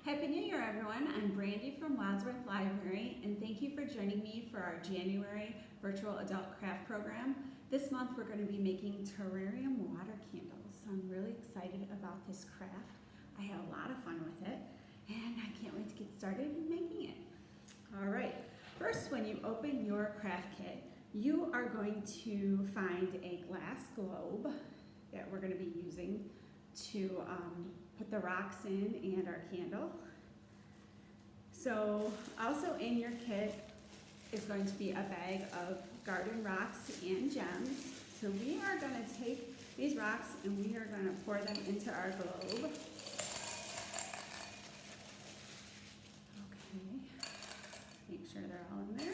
Happy New Year, everyone. I'm Brandy from Wadsworth Library, and thank you for joining me for our January virtual adult craft program. This month, we're going to be making terrarium water candles. So I'm really excited about this craft. I had a lot of fun with it, and I can't wait to get started in making it. All right. First, when you open your craft kit, you are going to find a glass globe that we're going to be using to put the rocks in and our candle. So also in your kit is going to be a bag of garden rocks and gems. So we are going to take these rocks and we are going to pour them into our globe. Okay, make sure they're all in there.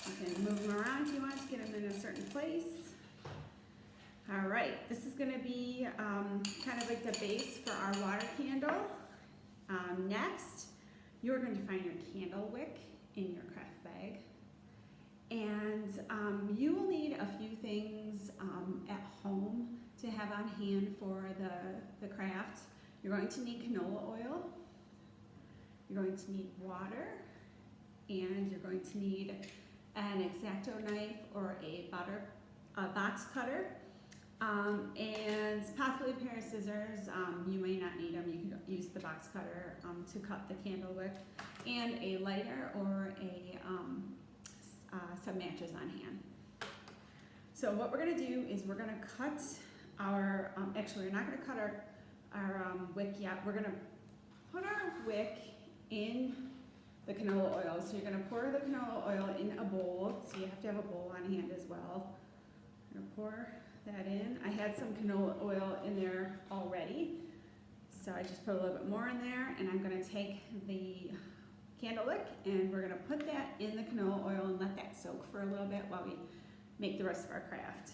You can move them around if you want to get them in a certain place. All right, this is going to be kind of like the base for our water candle. Next, you're going to find your candle wick in your craft bag. And you will need a few things at home to have on hand for the craft. You're going to need canola oil, you're going to need water, and you're going to need an X-Acto knife or a box cutter. And possibly a pair of scissors. You may not need them. You can use the box cutter to cut the candle wick, and a lighter or some matches on hand. So what we're going to do is we're going to cut our, actually we're not going to cut our wick yet. We're going to put our wick in the canola oil. So you're going to pour the canola oil in a bowl. So you have to have a bowl on hand as well. I'm going to pour that in. I had some canola oil in there already, so I just put a little bit more in there, and I'm going to take the candle wick and we're going to put that in the canola oil and let that soak for a little bit while we make the rest of our craft.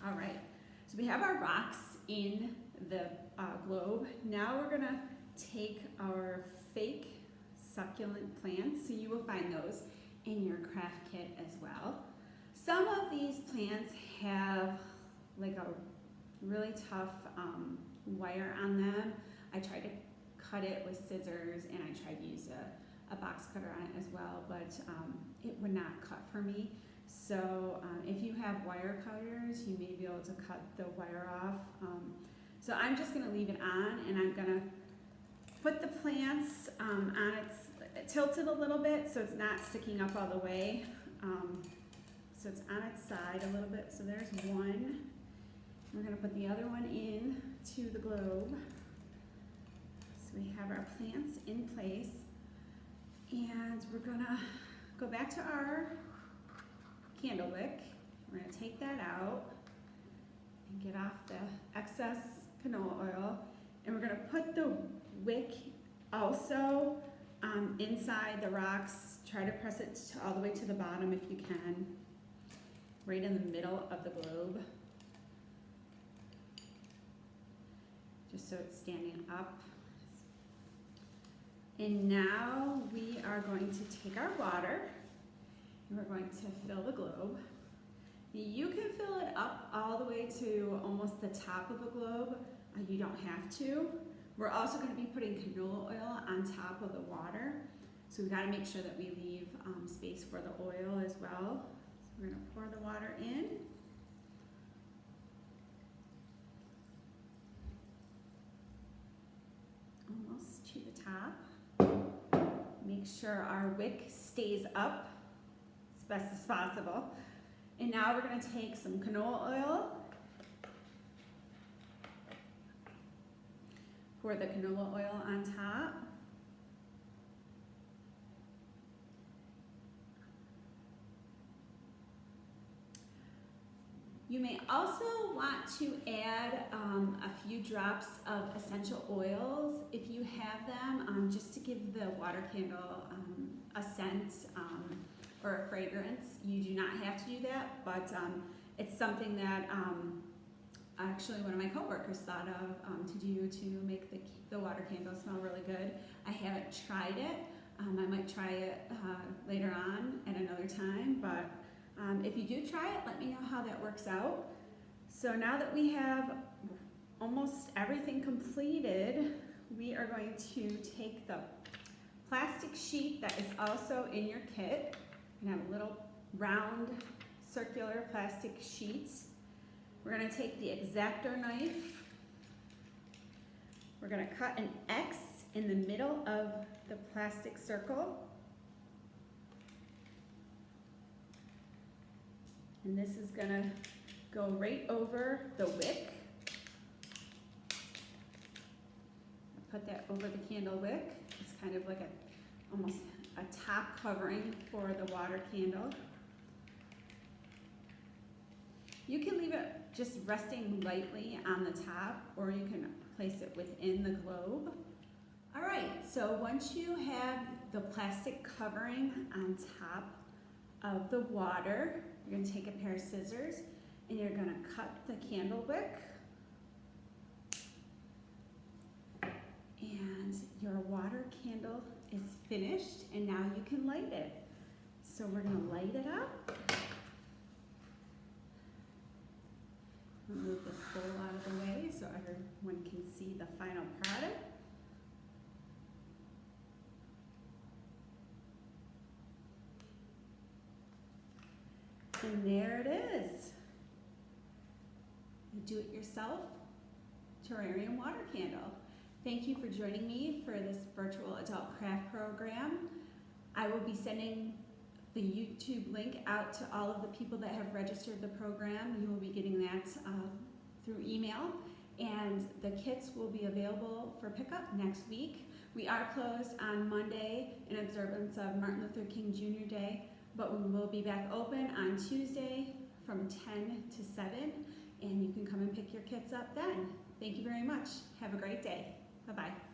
All right, so we have our rocks in the globe. Now we're going to take our fake succulent plants, so you will find those in your craft kit as well. Some of these plants have like a really tough wire on them. I tried to cut it with scissors and I tried to use a box cutter on it as well, but it would not cut for me. So if you have wire cutters, you may be able to cut the wire off. So I'm just going to leave it on, and I'm going to put the plants on its tilted a little bit so it's not sticking up all the way. So it's on its side a little bit. So there's one. We're going to put the other one in to the globe. So we have our plants in place. And we're going to go back to our candle wick. We're going to take that out and get off the excess canola oil. And we're going to put the wick also inside the rocks. Try to press it all the way to the bottom if you can. Right in the middle of the globe, just so it's standing up. And now we are going to take our water and we're going to fill the globe. You can fill it up all the way to almost the top of the globe. You don't have to. We're also going to be putting canola oil on top of the water, so we've got to make sure that we leave space for the oil as well. We're going to pour the water in. Almost to the top. Make sure our wick stays up as best as possible. And now we're going to take some canola oil. Pour the canola oil on top. You may also want to add a few drops of essential oils if you have them, just to give the water candle a scent or a fragrance. You do not have to do that, but it's something that actually one of my coworkers thought of to do to make the water candle smell really good. I haven't tried it. I might try it later on at another time, but if you do try it, let me know how that works out. So now that we have almost everything completed we are going to take the plastic sheet that is also in your kit. You have a little round circular plastic sheets. We're going to take the X-Acto knife. We're going to cut an X in the middle of the plastic circle. And this is going to go right over the wick. Put that over the candle wick. It's kind of like almost a top covering for the water candle. You can leave it just resting lightly on the top, or you can place it within the globe. All right, so once you have the plastic covering on top of the water, you're gonna take a pair of scissors and you're gonna cut the candle wick. And your water candle is finished, and now you can light it. So we're gonna light it up. Move this bowl out of the way so everyone can see the final product. And there it is. The do-it-yourself terrarium water candle. Thank you for joining me for this virtual adult craft program. I will be sending the YouTube link out to all of the people that have registered the program. You will be getting that through email, and the kits will be available for pickup next week. We are closed on Monday in observance of Martin Luther King Jr. Day, but we will be back open on Tuesday from 10 to 7, and you can come and pick your kits up then. Thank you very much. Have a great day. Bye-bye.